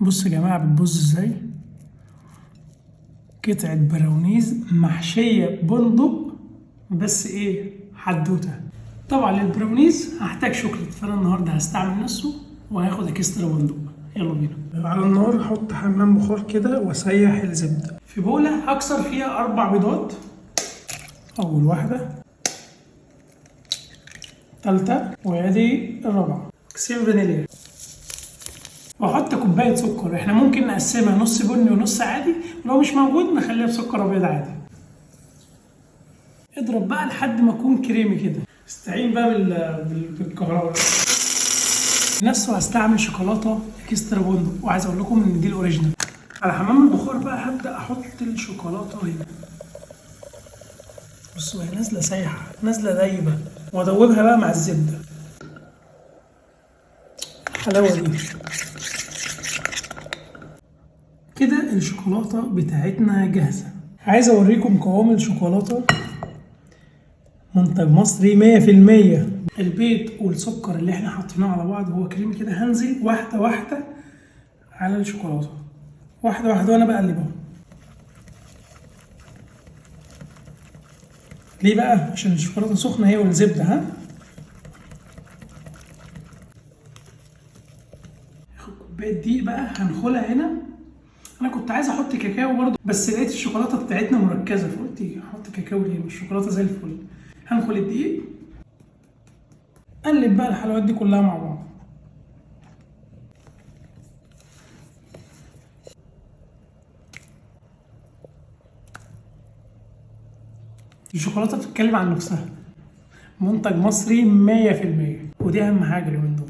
بصوا يا جماعه بتبص ازاي، قطعه براونيز محشيه بندق، بس ايه حدوته. طبعا للبراونيز هحتاج شوكليت، فانا النهارده هستعمل نصه وهاخد اكسترا بندق. يلا بينا. على النار احط حمام بخار كده واسيح الزبده في بوله، هكسر فيها 4 بيضات. اول واحده، ثالثه، وادي الرابعه. كيسين فانيليا، واحط كوبايه سكر. احنا ممكن نقسمها نص بني ونص عادي، ولو مش موجود نخليها بسكر ابيض عادي. اضرب بقى لحد ما يكون كريمي كده. استعين بقى بالكهرباء. نفسه هستعمل شوكولاته اكسترا بندق، وعايز اقول لكم ان دي الاوريجينال. على حمام البخار بقى هبدا احط الشوكولاته هنا. بصوا هي نازله سايحه، نازله دايبه، وادوبها بقى مع الزبده. الحلاوه دي كده الشوكولاته بتاعتنا جاهزه. عايز اوريكم قوام الشوكولاته، منتج مصري 100%. البيض والسكر اللي احنا حاطينه على بعض هو كريمي كده. هنزل واحده واحده على الشوكولاته، واحده واحده وانا بقلبها. ليه بقى؟ عشان الشوكولاته سخنه هي والزبده. هاخد كوبايه دقيق بقى هنخلها هنا. انا كنت عايز احط كاكاو برضه، بس لقيت الشوكولاته بتاعتنا مركزه، فقلت احط كاكاو ليه؟ الشوكولاته زي الفل. هنخل الدقيق، قلب بقى الحلويات دي كلها مع بعض. الشوكولاته بتتكلم عن نفسها، منتج مصري 100%، ودي اهم حاجه اليومين دول.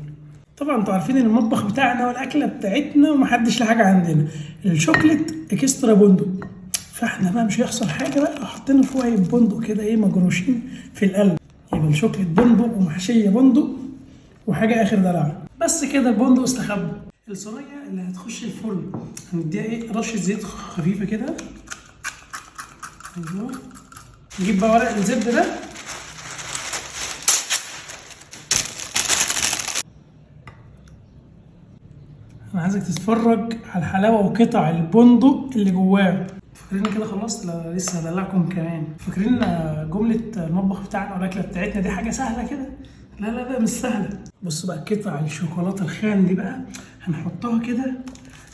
طبعا انتوا عارفين ان المطبخ بتاعنا والاكله بتاعتنا ومحدش له حاجه عندنا. الشوكليت اكسترا بندق، فاحنا بقى مش هيحصل حاجه بقى، حاطين شويه بندق كده ايه مجروشين في القلب، يبقى الشوكليت بندق ومحشيه بندق وحاجه اخر دلع. بس كده البندق استخبى. الصينيه اللي هتخش الفرن هنديها ايه رشه زيت خفيفه كده. ايوه، نجيب بقى ورق الزبده ده، انا عايزك تتفرج على الحلاوه وقطع البندق اللي جواه. فاكرين كده خلصت؟ لا لسه هدلعكم كمان. فاكرين جمله المطبخ بتاعنا والاكله بتاعتنا دي حاجه سهله كده؟ لا لا لا مش سهله. بصوا بقى قطع الشوكولاته الخام دي بقى هنحطها كده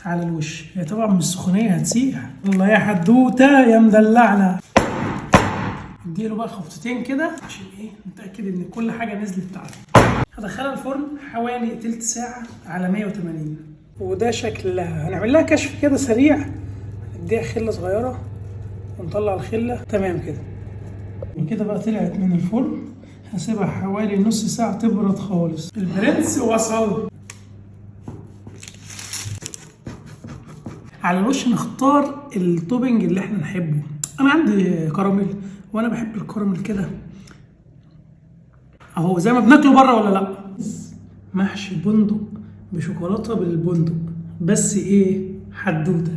على الوش. هي طبعا من السخونيه هتسيح. الله يا حدوته يا مدلعنا. اديله بقى خبطتين كده عشان ايه نتاكد ان كل حاجه نزلت بتاعته. هدخلها الفرن حوالي تلت ساعه على 180. وده شكلها. هنعمل لها كشف كده سريع، نديها خله صغيره ونطلع الخله. تمام كده. وكده بقى طلعت من الفرن. هسيبها حوالي نص ساعه تبرد خالص. البرنس وصل. على الوش نختار التوبنج اللي احنا نحبه. انا عندي كراميل، وانا بحب الكراميل كده اهو زي ما بناكله بره، ولا لا؟ محشي بندق بشوكولاته بالبندق، بس ايه حدوته.